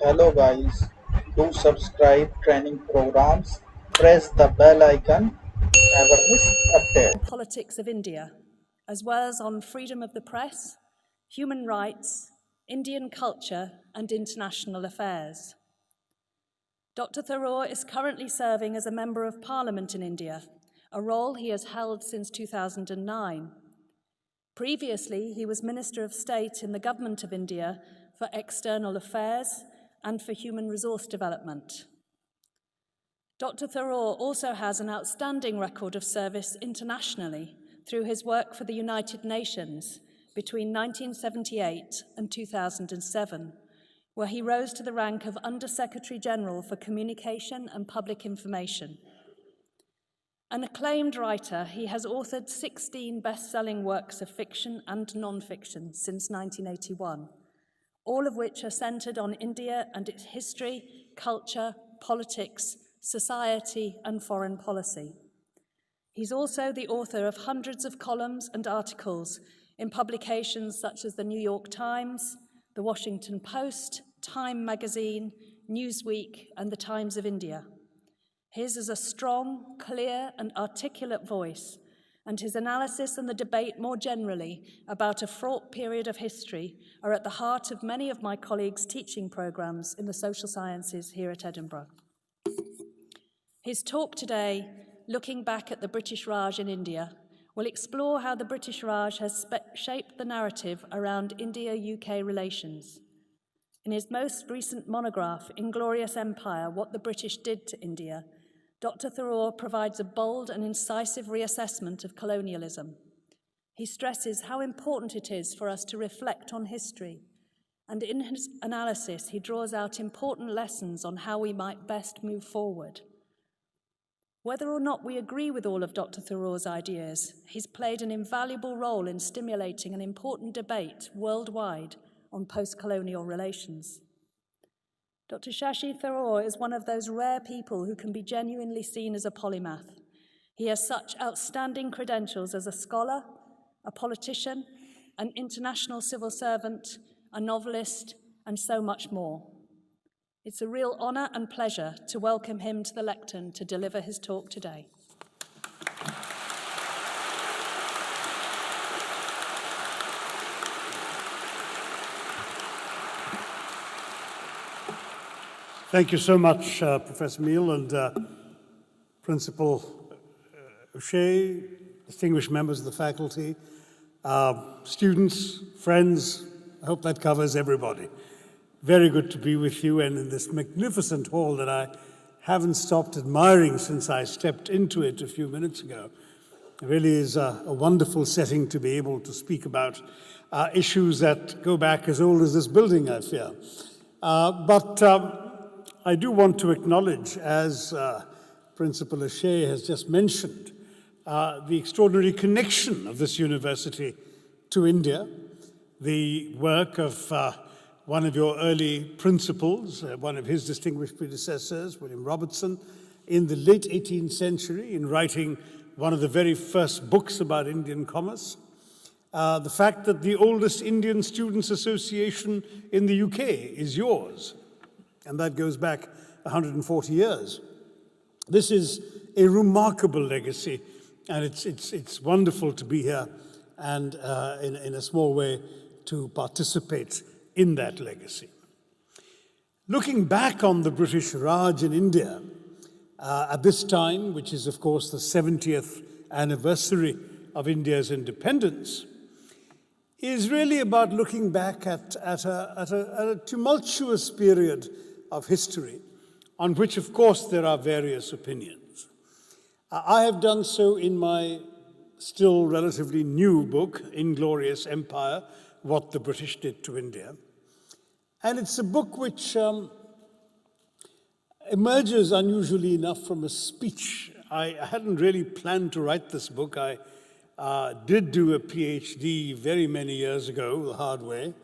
Hello guys, do subscribe training programs, press the bell icon, never miss update. Politics of India, as well as on freedom of the press, human rights, Indian culture, and international affairs. Dr. Tharoor is currently serving as a Member of Parliament in India, a role he has held since 2009. Previously, he was Minister of State in the Government of India for External Affairs and for Human Resource Development. Dr. Tharoor also has an outstanding record of service internationally through his work for the United Nations between 1978 and 2007, where he rose to the rank of Under-Secretary General for Communication and Public Information. An acclaimed writer, he has authored 16 best-selling works of fiction and non-fiction since 1981, all of which are centred on India and its history, culture, politics, society, and foreign policy. He's also the author of hundreds of columns and articles in publications such as the New York Times, the Washington Post, Time magazine, Newsweek, and the Times of India. His is a strong, clear, and articulate voice, and his analysis and the debate more generally about a fraught period of history are at the heart of many of my colleagues' teaching programs in the social sciences here at Edinburgh. His talk today, Looking Back at the British Raj in India, will explore how the British Raj has shaped the narrative around India-UK relations. In his most recent monograph, Inglorious Empire, What the British Did to India, Dr. Tharoor provides a bold and incisive reassessment of colonialism. He stresses how important it is for us to reflect on history, and in his analysis, he draws out important lessons on how we might best move forward. Whether or not we agree with all of Dr. Tharoor's ideas, he's played an invaluable role in stimulating an important debate worldwide on post-colonial relations. Dr. Shashi Tharoor is one of those rare people who can be genuinely seen as a polymath. He has such outstanding credentials as a scholar, a politician, an international civil servant, a novelist, and so much more. It's a real honour and pleasure to welcome him to the lectern to deliver his talk today. Thank you so much, Professor Meal and Principal O'Shea, distinguished members of the faculty, students, friends. I hope that covers everybody. Very good to be with you and in this magnificent hall that I haven't stopped admiring since I stepped into it a few minutes ago. It really is a wonderful setting to be able to speak about issues that go back as old as this building, I fear. But I do want to acknowledge, as Principal O'Shea has just mentioned, the extraordinary connection of this university to India, the work of one of your early principals, one of his distinguished predecessors, William Robertson, in the late 18th century in writing one of the very first books about Indian commerce. The fact that the oldest Indian Students' Association in the UK is yours, and that goes back 140 years. This is a remarkable legacy, and it's wonderful to be here and in a small way to participate in that legacy. Looking back on the British Raj in India at this time, which is of course the 70th anniversary of India's independence, is really about looking back at a tumultuous period of history on which of course there are various opinions. I have done so in my still relatively new book, Inglorious Empire, What the British Did to India. And it's a book which emerges unusually enough from a speech. I hadn't really planned to write this book. I did do a PhD very many years ago, the hard way,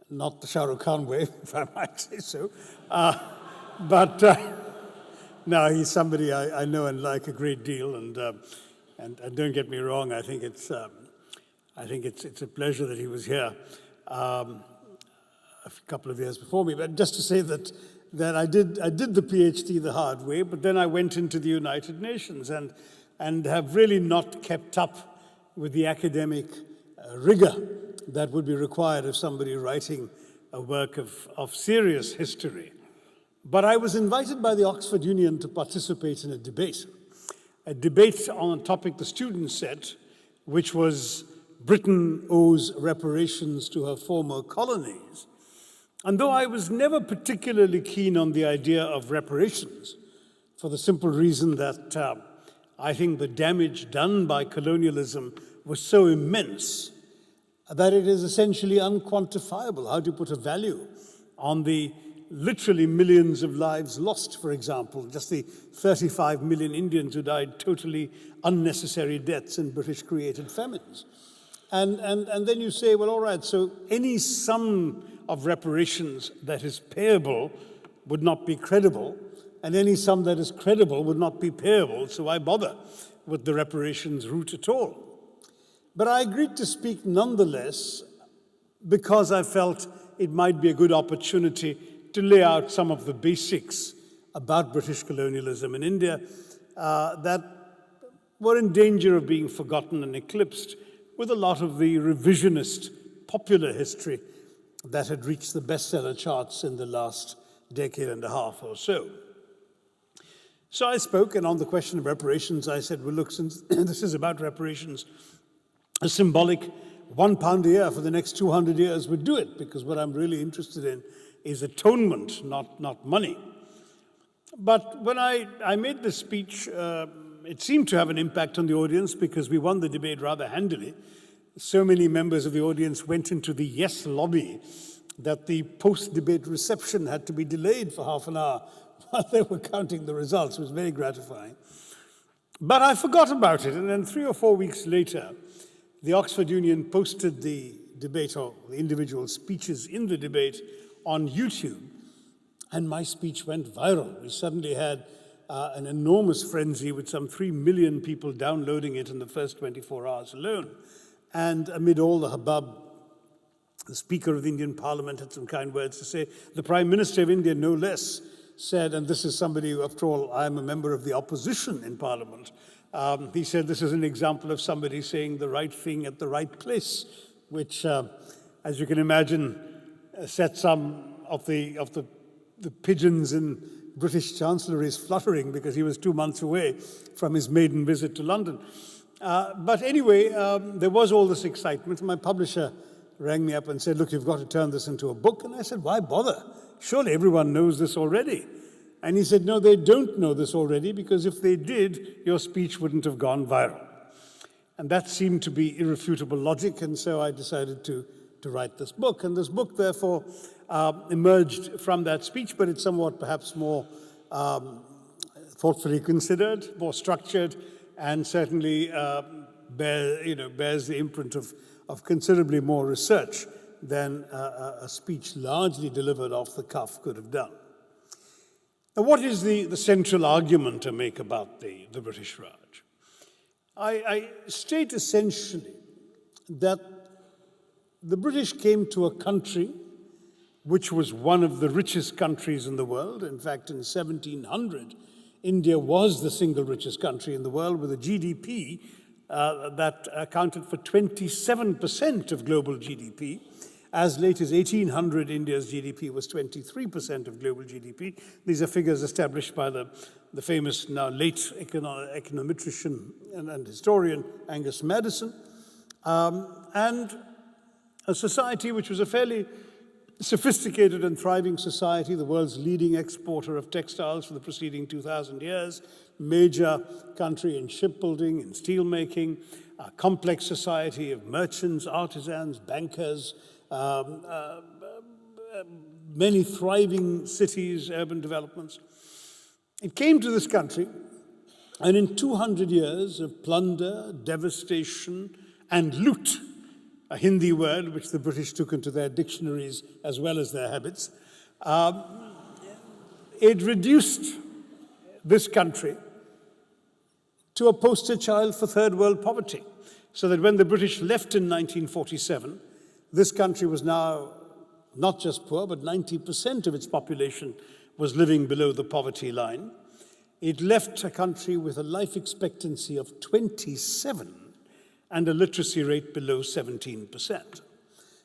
not the Shah Rukh Khan way, if I might say so. But no, he's somebody I know and like a great deal, and don't get me wrong, I think it's a pleasure that he was here. a couple of years before me, but just to say that I did the PhD the hard way, but then I went into the United Nations and have really not kept up with the academic rigor that would be required of somebody writing a work of serious history. But I was invited by the Oxford Union to participate in a debate on a topic the students set, which was Britain owes reparations to her former colonies. And though I was never particularly keen on the idea of reparations, for the simple reason that I think the damage done by colonialism was so immense that it is essentially unquantifiable. How do you put a value on the literally millions of lives lost, for example, just the 35 million Indians who died totally unnecessary deaths in British-created famines? And then you say, well, all right, so any sum of reparations that is payable would not be credible, and any sum that is credible would not be payable, so why bother with the reparations route at all? But I agreed to speak nonetheless because I felt it might be a good opportunity to lay out some of the basics about British colonialism in India that were in danger of being forgotten and eclipsed with a lot of the revisionist popular history that had reached the bestseller charts in the last decade and a half or so. So I spoke, and on the question of reparations, I said, well, look, since this is about reparations, a symbolic £1 a year for the next 200 years would do it, because what I'm really interested in is atonement, not money. But when I made this speech, it seemed to have an impact on the audience because we won the debate rather handily. So many members of the audience went into the yes lobby that the post-debate reception had to be delayed for half an hour while they were counting the results. It was very gratifying. But I forgot about it, and then 3 or 4 weeks later, the Oxford Union posted the debate, or the individual speeches in the debate, on YouTube, and my speech went viral. We suddenly had an enormous frenzy with some 3 million people downloading it in the first 24 hours alone. And amid all the hubbub, the Speaker of the Indian Parliament had some kind words to say. The Prime Minister of India, no less, said, and this is somebody who, after all, I am a member of the opposition in Parliament, he said this is an example of somebody saying the right thing at the right place, which, as you can imagine, set some of the pigeons in British Chancelleries fluttering because he was 2 months away from his maiden visit to London. But anyway, there was all this excitement. My publisher rang me up and said, look, you've got to turn this into a book. And I said, why bother? Surely everyone knows this already. And he said, no, they don't know this already, because if they did, your speech wouldn't have gone viral. And that seemed to be irrefutable logic, and so I decided to write this book. And this book, therefore, emerged from that speech, but it's somewhat perhaps more thoughtfully considered, more structured, and certainly bears the imprint of considerably more research than a speech largely delivered off the cuff could have done. Now, what is the central argument to make about the British Raj? I state essentially that the British came to a country which was one of the richest countries in the world. In fact, in 1700, India was the single richest country in the world, with a GDP that accounted for 27% of global GDP. As late as 1800, India's GDP was 23% of global GDP. These are figures established by the famous, now late econometrician and historian Angus Maddison. And a society which was a fairly sophisticated and thriving society, the world's leading exporter of textiles for the preceding 2,000 years, major country in shipbuilding, in steelmaking, a complex society of merchants, artisans, bankers, many thriving cities, urban developments. It came to this country, and in 200 years of plunder, devastation, and loot, a Hindi word which the British took into their dictionaries as well as their habits, it reduced this country to a poster child for third world poverty. So that when the British left in 1947, this country was now not just poor, but 90% of its population was living below the poverty line. It left a country with a life expectancy of 27 and a literacy rate below 17%.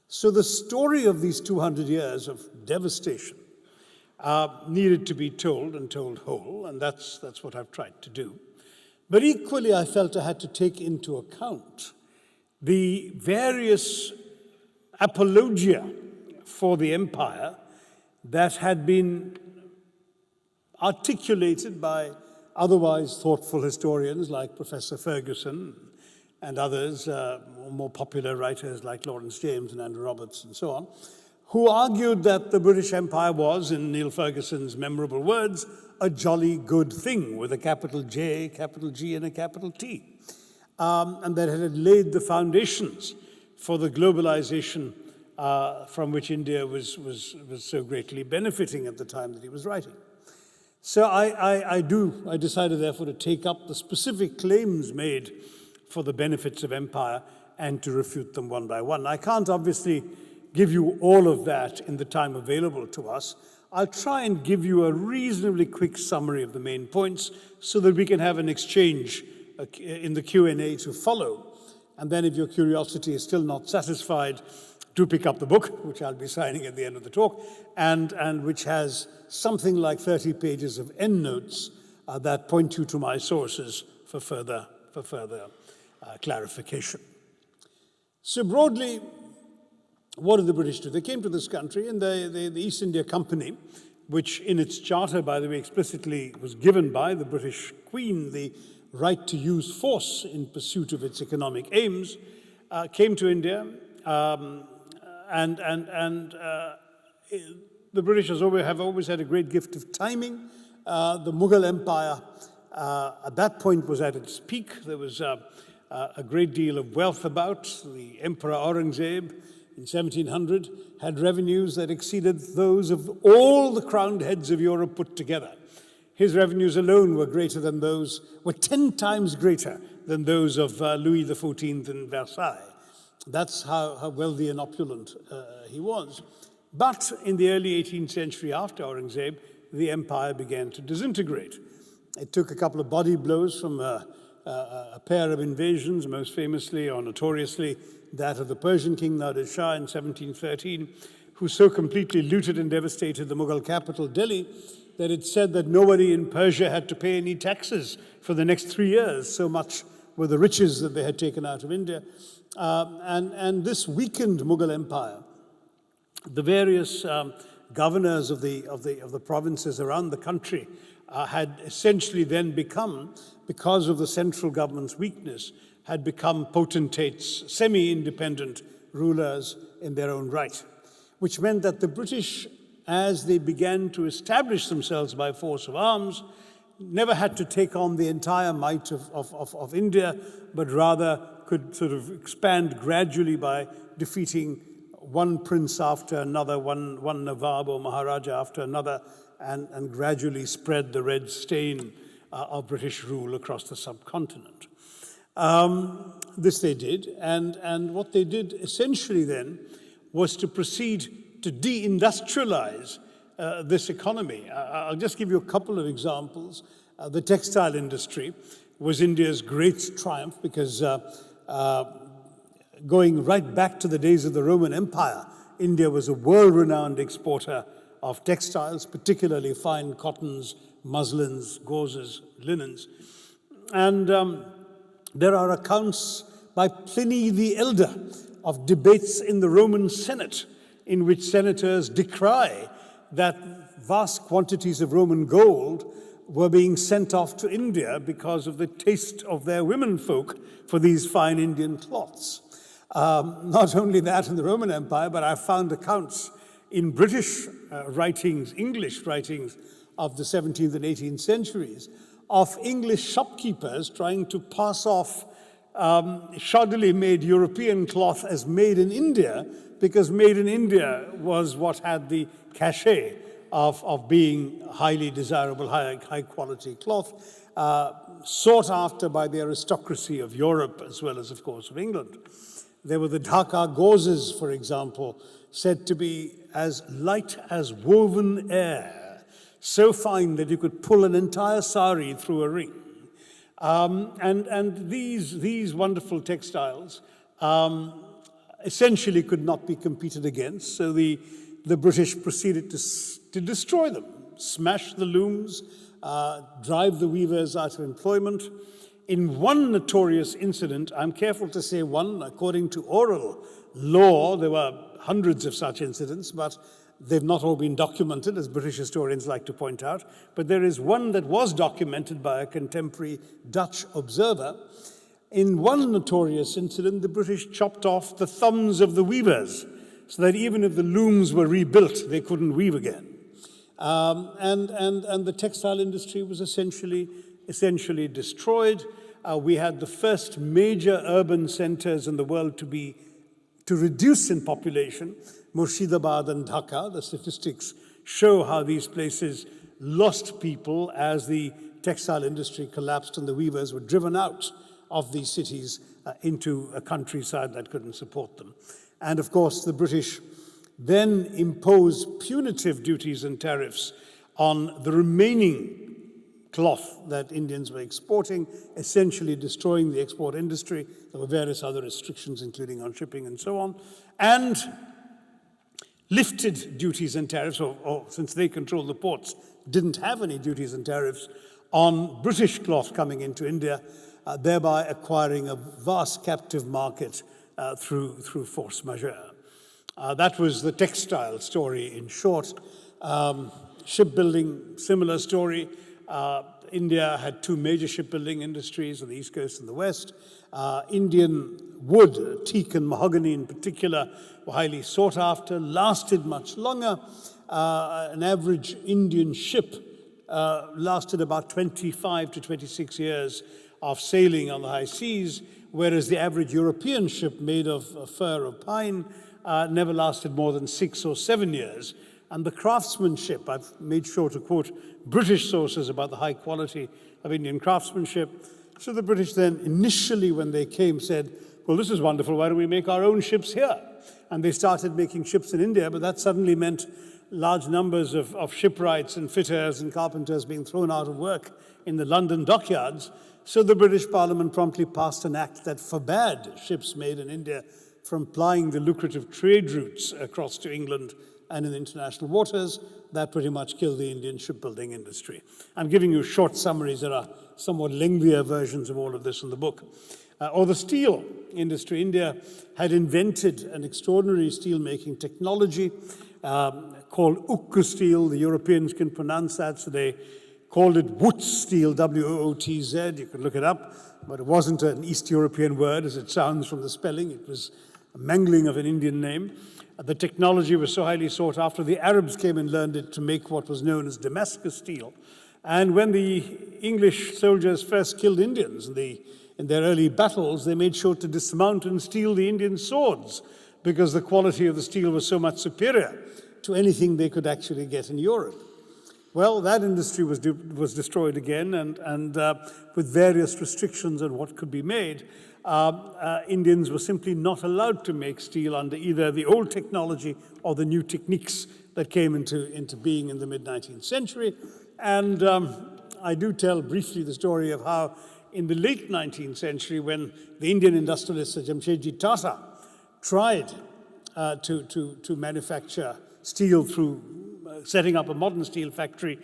So the story of these 200 years of devastation needed to be told and told whole, and that's what I've tried to do. But equally, I felt I had to take into account the various apologia for the empire that had been articulated by otherwise thoughtful historians like Professor Ferguson and others, more popular writers like Lawrence James and Andrew Roberts and so on, who argued that the British Empire was, in Neil Ferguson's memorable words, a jolly good thing with a capital J, capital G, and a capital T. And that it had laid the foundations for the globalization from which India was so greatly benefiting at the time that he was writing. So I decided, therefore, to take up the specific claims made for the benefits of empire and to refute them one by one. I can't obviously give you all of that in the time available to us. I'll try and give you a reasonably quick summary of the main points so that we can have an exchange in the Q&A to follow. And then if your curiosity is still not satisfied, do pick up the book, which I'll be signing at the end of the talk, and which has something like 30 pages of endnotes that point you to my sources for further clarification. So broadly, what did the British do? They came to this country, and the East India Company, which in its charter, by the way, explicitly was given by the British Queen the right to use force in pursuit of its economic aims, came to India, and the British have always had a great gift of timing. The Mughal Empire at that point was at its peak. There was a great deal of wealth about. The Emperor Aurangzeb in 1700 had revenues that exceeded those of all the crowned heads of Europe put together. His revenues alone were 10 times greater than those of Louis XIV in Versailles. That's how wealthy and opulent he was. But in the early 18th century, after Aurangzeb, the empire began to disintegrate. It took a couple of body blows from a pair of invasions, most famously or notoriously that of the Persian king Nadir Shah in 1713, who so completely looted and devastated the Mughal capital, Delhi, that it said that nobody in Persia had to pay any taxes for the next 3 years. So much were the riches that they had taken out of India. And this weakened Mughal Empire. The various governors of the provinces around the country had essentially then become, because of the central government's weakness, had become potentates, semi-independent rulers in their own right, which meant that the British, as they began to establish themselves by force of arms, never had to take on the entire might of India, but rather could sort of expand gradually by defeating one prince after another, one Nawab or Maharaja after another, and gradually spread the red stain of British rule across the subcontinent. This they did, and what they did essentially then was to proceed to deindustrialize this economy. I'll just give you a couple of examples. The textile industry was India's great triumph because going right back to the days of the Roman Empire, India was a world-renowned exporter of textiles, particularly fine cottons, muslins, gauzes, linens. And there are accounts by Pliny the Elder of debates in the Roman Senate in which senators decry that vast quantities of Roman gold were being sent off to India because of the taste of their womenfolk for these fine Indian cloths. Not only that in the Roman Empire, but I found accounts in British writings, English writings of the 17th and 18th centuries, of English shopkeepers trying to pass off shoddily made European cloth as made in India, because made in India was what had the cachet of being highly desirable, high quality cloth, sought after by the aristocracy of Europe as well as, of course, of England. There were the Dhaka gauzes, for example, said to be as light as woven air, so fine that you could pull an entire sari through a ring. And these wonderful textiles essentially could not be competed against, so the British proceeded to destroy them, smash the looms, drive the weavers out of employment. In one notorious incident, I'm careful to say one, according to oral law, there were hundreds of such incidents, but they've not all been documented, as British historians like to point out. But there is one that was documented by a contemporary Dutch observer. In one notorious incident, the British chopped off the thumbs of the weavers, so that even if the looms were rebuilt, they couldn't weave again. And the textile industry was essentially destroyed. We had the first major urban centers in the world to reduce in population, Murshidabad and Dhaka. The statistics show how these places lost people as the textile industry collapsed and the weavers were driven out of these cities into a countryside that couldn't support them. And of course, the British then imposed punitive duties and tariffs on the remaining cloth that Indians were exporting, essentially destroying the export industry. There were various other restrictions, including on shipping and so on, and lifted duties and tariffs, or since they controlled the ports, didn't have any duties and tariffs on British cloth coming into India, thereby acquiring a vast captive market through force majeure. That was the textile story in short. Shipbuilding, similar story. India had two major shipbuilding industries on the East Coast and the West. Indian wood, teak and mahogany in particular, were highly sought after, lasted much longer. An average Indian ship lasted about 25 to 26 years of sailing on the high seas, whereas the average European ship made of fir or pine never lasted more than 6 or 7 years. And the craftsmanship, I've made sure to quote British sources about the high quality of Indian craftsmanship. So the British then initially, when they came, said, well, this is wonderful, why don't we make our own ships here? And they started making ships in India, but that suddenly meant large numbers of shipwrights and fitters and carpenters being thrown out of work in the London dockyards. So the British Parliament promptly passed an act that forbade ships made in India from plying the lucrative trade routes across to England and in international waters. That pretty much killed the Indian shipbuilding industry. I'm giving you short summaries. There are somewhat lengthier versions of all of this in the book. Or the steel industry. India had invented an extraordinary steel-making technology called ukku steel. The Europeans can pronounce that, so they called it Wootz steel, W-O-O-T-Z. You could look it up, but it wasn't an East European word as it sounds from the spelling. It was a mangling of an Indian name. The technology was so highly sought after, the Arabs came and learned it to make what was known as Damascus steel. And when the English soldiers first killed Indians in their early battles, they made sure to dismount and steal the Indian swords because the quality of the steel was so much superior to anything they could actually get in Europe. Well, that industry was destroyed again, and with various restrictions on what could be made. Indians were simply not allowed to make steel under either the old technology or the new techniques that came into being in the mid-19th century. And I do tell briefly the story of how in the late 19th century, when the Indian industrialist Jamshedji Tata tried to manufacture steel through setting up a modern steel factory,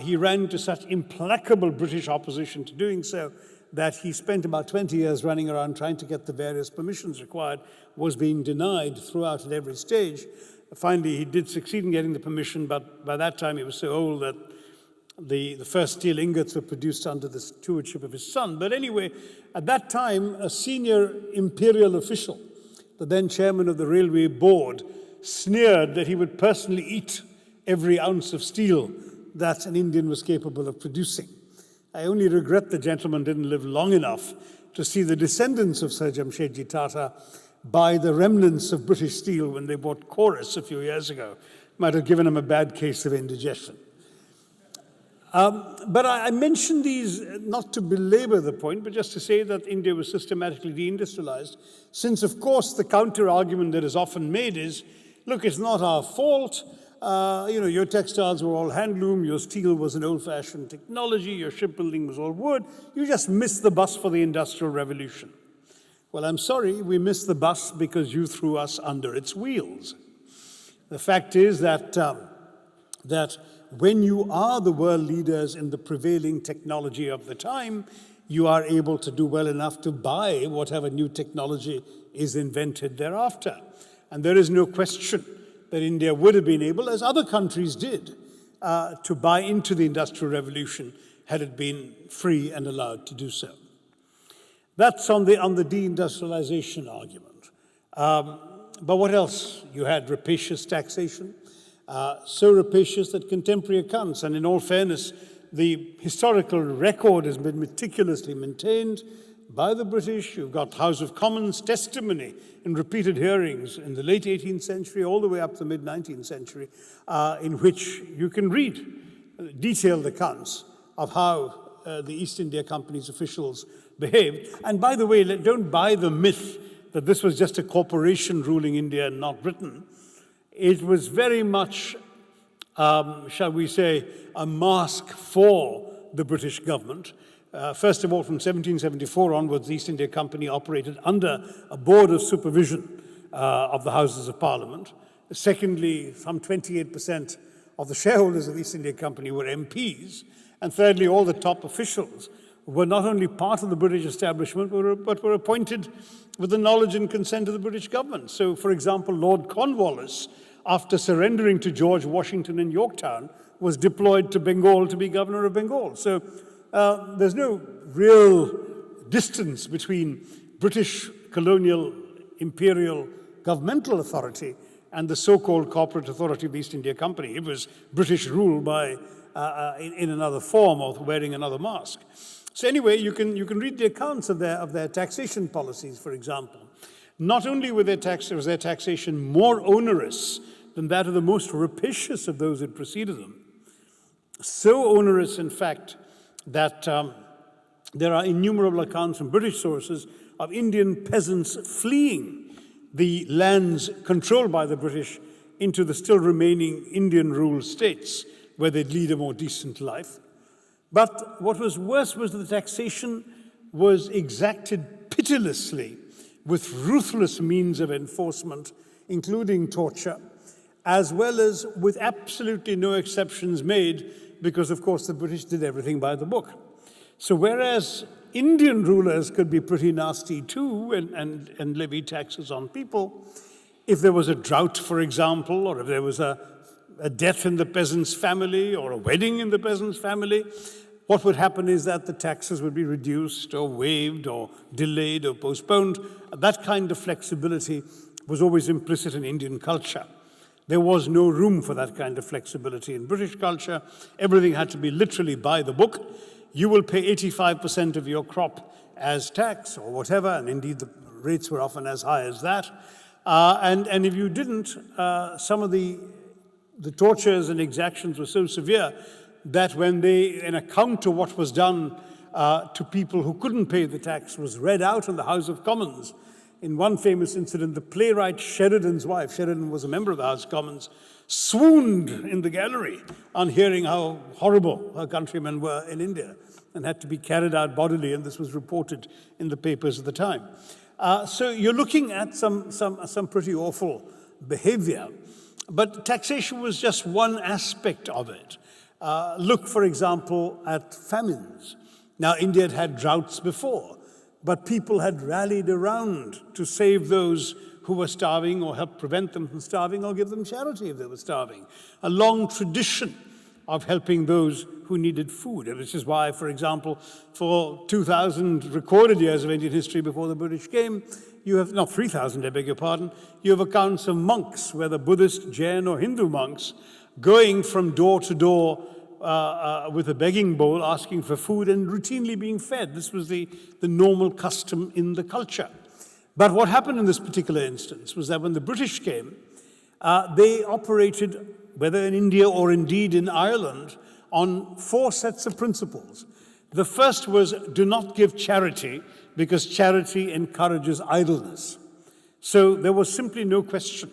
he ran into such implacable British opposition to doing so that he spent about 20 years running around trying to get the various permissions required, was being denied throughout at every stage. Finally, he did succeed in getting the permission, but by that time he was so old that the first steel ingots were produced under the stewardship of his son. But anyway, at that time, a senior imperial official, the then chairman of the railway board, sneered that he would personally eat every ounce of steel that an Indian was capable of producing. I only regret the gentleman didn't live long enough to see the descendants of Sir Jamshedji Tata buy the remnants of British steel when they bought Chorus a few years ago. Might have given him a bad case of indigestion. But I mention these not to belabor the point, but just to say that India was systematically deindustrialized, since, of course, the counter-argument that is often made is look, it's not our fault. Your textiles were all handloom, your steel was an old-fashioned technology, your shipbuilding was all wood. You just missed the bus for the Industrial Revolution. Well, I'm sorry, we missed the bus because you threw us under its wheels. The fact is that when you are the world leaders in the prevailing technology of the time, you are able to do well enough to buy whatever new technology is invented thereafter. And there is no question that India would have been able, as other countries did, to buy into the Industrial Revolution had it been free and allowed to do so. That's on the deindustrialization argument. But what else? You had rapacious taxation, so rapacious that contemporary accounts, and in all fairness, the historical record has been meticulously maintained by the British. You've got House of Commons testimony in repeated hearings in the late 18th century all the way up to the mid-19th century, in which you can read detailed accounts of how the East India Company's officials behaved. And by the way, don't buy the myth that this was just a corporation ruling India and not Britain. It was very much, shall we say, a mask for the British government. First of all, from 1774 onwards, the East India Company operated under a board of supervision of the Houses of Parliament. Secondly, some 28% of the shareholders of the East India Company were MPs. And thirdly, all the top officials were not only part of the British establishment, but were appointed with the knowledge and consent of the British government. So, for example, Lord Cornwallis, after surrendering to George Washington in Yorktown, was deployed to Bengal to be governor of Bengal. So there's no real distance between British colonial imperial governmental authority and the so-called corporate authority of the East India Company. It was British rule by in another form, or wearing another mask. So anyway, you can read the accounts of their taxation policies, for example. Not only was their taxation more onerous than that of the most rapacious of those that preceded them, so onerous, in fact, that there are innumerable accounts from British sources of Indian peasants fleeing the lands controlled by the British into the still remaining Indian-ruled states, where they'd lead a more decent life. But what was worse was that the taxation was exacted pitilessly with ruthless means of enforcement, including torture, as well as with absolutely no exceptions made, because, of course, the British did everything by the book. So whereas Indian rulers could be pretty nasty too and levy taxes on people, if there was a drought, for example, or if there was a death in the peasant's family or a wedding in the peasant's family, what would happen is that the taxes would be reduced or waived or delayed or postponed. That kind of flexibility was always implicit in Indian culture. There was no room for that kind of flexibility in British culture. Everything had to be literally by the book. You will pay 85% of your crop as tax or whatever, and indeed the rates were often as high as that. And if you didn't, some of the tortures and exactions were so severe that when an account of what was done to people who couldn't pay the tax was read out in the House of Commons. In one famous incident, the playwright Sheridan's wife, Sheridan was a member of the House of Commons, swooned in the gallery on hearing how horrible her countrymen were in India and had to be carried out bodily, and this was reported in the papers at the time. So you're looking at some pretty awful behavior, but taxation was just one aspect of it. Look, for example, at famines. Now, India had droughts before, but people had rallied around to save those who were starving or help prevent them from starving or give them charity if they were starving. A long tradition of helping those who needed food. And this is why, for example, for 2,000 recorded years of Indian history before the British came, you have, not 3,000, I beg your pardon, you have accounts of monks, whether Buddhist, Jain, or Hindu monks, going from door to door with a begging bowl, asking for food and routinely being fed. This was the normal custom in the culture. But what happened in this particular instance was that when the British came, they operated, whether in India or indeed in Ireland, on 4 sets of principles. The first was, do not give charity, because charity encourages idleness. So there was simply no question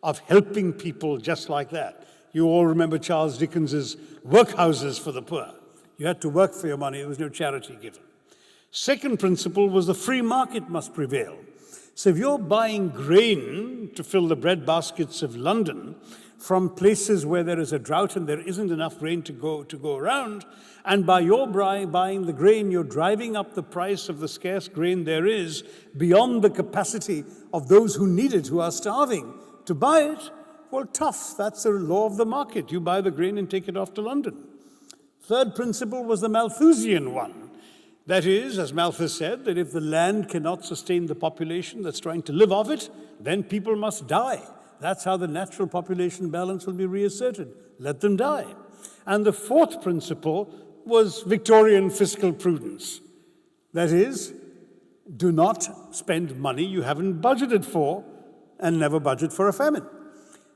of helping people just like that. You all remember Charles Dickens's workhouses for the poor. You had to work for your money, there was no charity given. Second principle was the free market must prevail. So if you're buying grain to fill the bread baskets of London from places where there is a drought and there isn't enough grain to go around, and by your buying the grain, you're driving up the price of the scarce grain there is beyond the capacity of those who need it, who are starving, to buy it, well, tough. That's the law of the market. You buy the grain and take it off to London. Third principle was the Malthusian one. That is, as Malthus said, that if the land cannot sustain the population that's trying to live off it, then people must die. That's how the natural population balance will be reasserted. Let them die. And the fourth principle was Victorian fiscal prudence. That is, do not spend money you haven't budgeted for and never budget for a famine.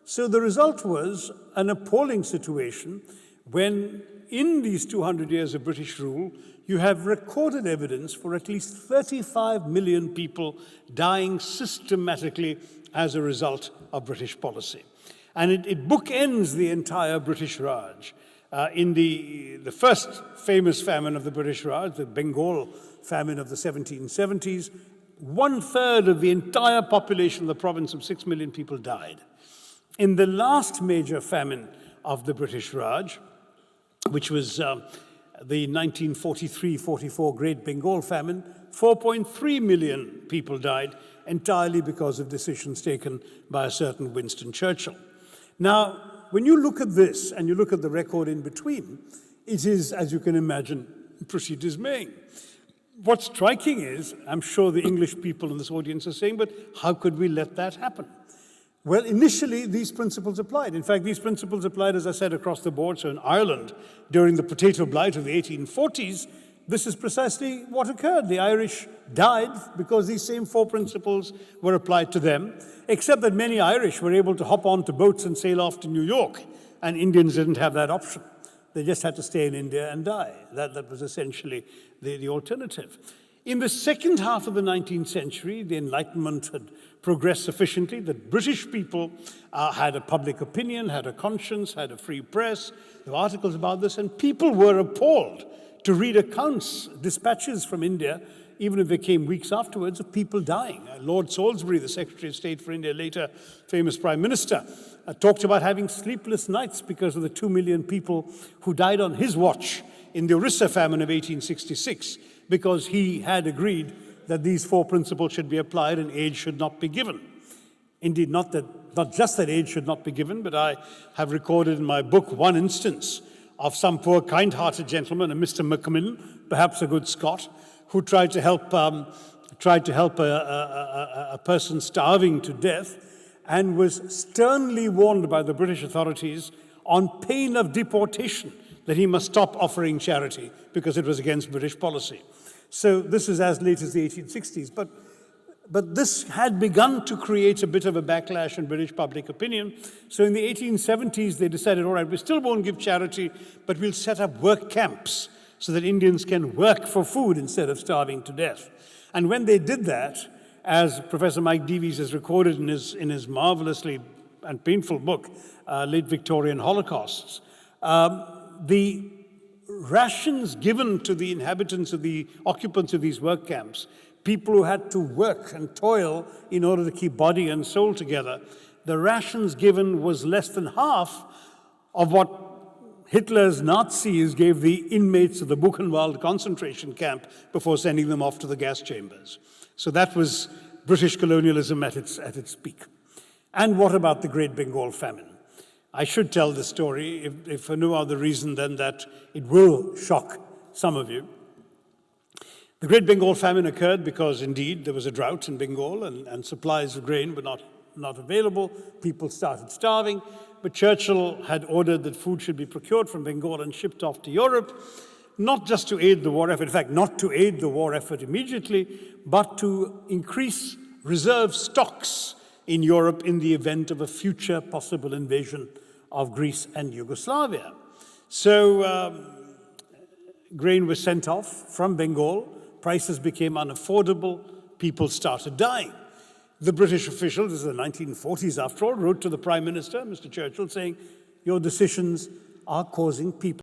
So the result was an appalling situation when in these 200 years of British rule, you have recorded evidence for at least 35 million people dying systematically as a result of British policy. And it bookends the entire British Raj. In the first famous famine of the British Raj, the Bengal famine of the 1770s, 1/3 of the entire population of the province of 6 million people died. In the last major famine of the British Raj, which was the 1943-44 Great Bengal Famine, 4.3 million people died entirely because of decisions taken by a certain Winston Churchill. Now, when you look at this and you look at the record in between, it is, as you can imagine, pretty dismaying. What's striking is, I'm sure the English people in this audience are saying, but how could we let that happen? Well, initially, these principles applied. In fact, these principles applied, as I said, across the board. So in Ireland, during the potato blight of the 1840s, this is precisely what occurred. The Irish died because these same four principles were applied to them, except that many Irish were able to hop onto boats and sail off to New York, and Indians didn't have that option. They just had to stay in India and die. That was essentially the alternative. In the second half of the 19th century, the Enlightenment had progressed sufficiently that British people had a public opinion, had a conscience, had a free press. There were articles about this, and people were appalled to read accounts, dispatches from India, even if they came weeks afterwards, of people dying. Lord Salisbury, the Secretary of State for India, later famous Prime Minister, talked about having sleepless nights because of the 2 million people who died on his watch in the Orissa famine of 1866, because he had agreed that these four principles should be applied and aid should not be given. Indeed, not just that aid should not be given, but I have recorded in my book one instance of some poor, kind-hearted gentleman, a Mr. Macmillan, perhaps a good Scot, who tried to help a person starving to death, and was sternly warned by the British authorities on pain of deportation that he must stop offering charity because it was against British policy. So this is as late as the 1860s, but this had begun to create a bit of a backlash in British public opinion. So in the 1870s, they decided, all right, we still won't give charity, but we'll set up work camps so that Indians can work for food instead of starving to death. And when they did that, as Professor Mike Davies has recorded in his marvelously and painful book, Late Victorian Holocausts, the rations given to the inhabitants of the occupants of these work camps, people who had to work and toil in order to keep body and soul together, the rations given was less than half of what Hitler's Nazis gave the inmates of the Buchenwald concentration camp before sending them off to the gas chambers. So that was British colonialism at its peak. And what about the Great Bengal Famine? I should tell the story, if for no other reason than that it will shock some of you. The Great Bengal Famine occurred because, indeed, there was a drought in Bengal and supplies of grain were not available. People started starving. But Churchill had ordered that food should be procured from Bengal and shipped off to Europe, not just to aid the war effort, in fact, not to aid the war effort immediately, but to increase reserve stocks in Europe in the event of a future possible invasion of Greece and Yugoslavia. So grain was sent off from Bengal, prices became unaffordable, people started dying. The British official, this is the 1940s after all, wrote to the Prime Minister, Mr. Churchill, saying, your decisions are causing people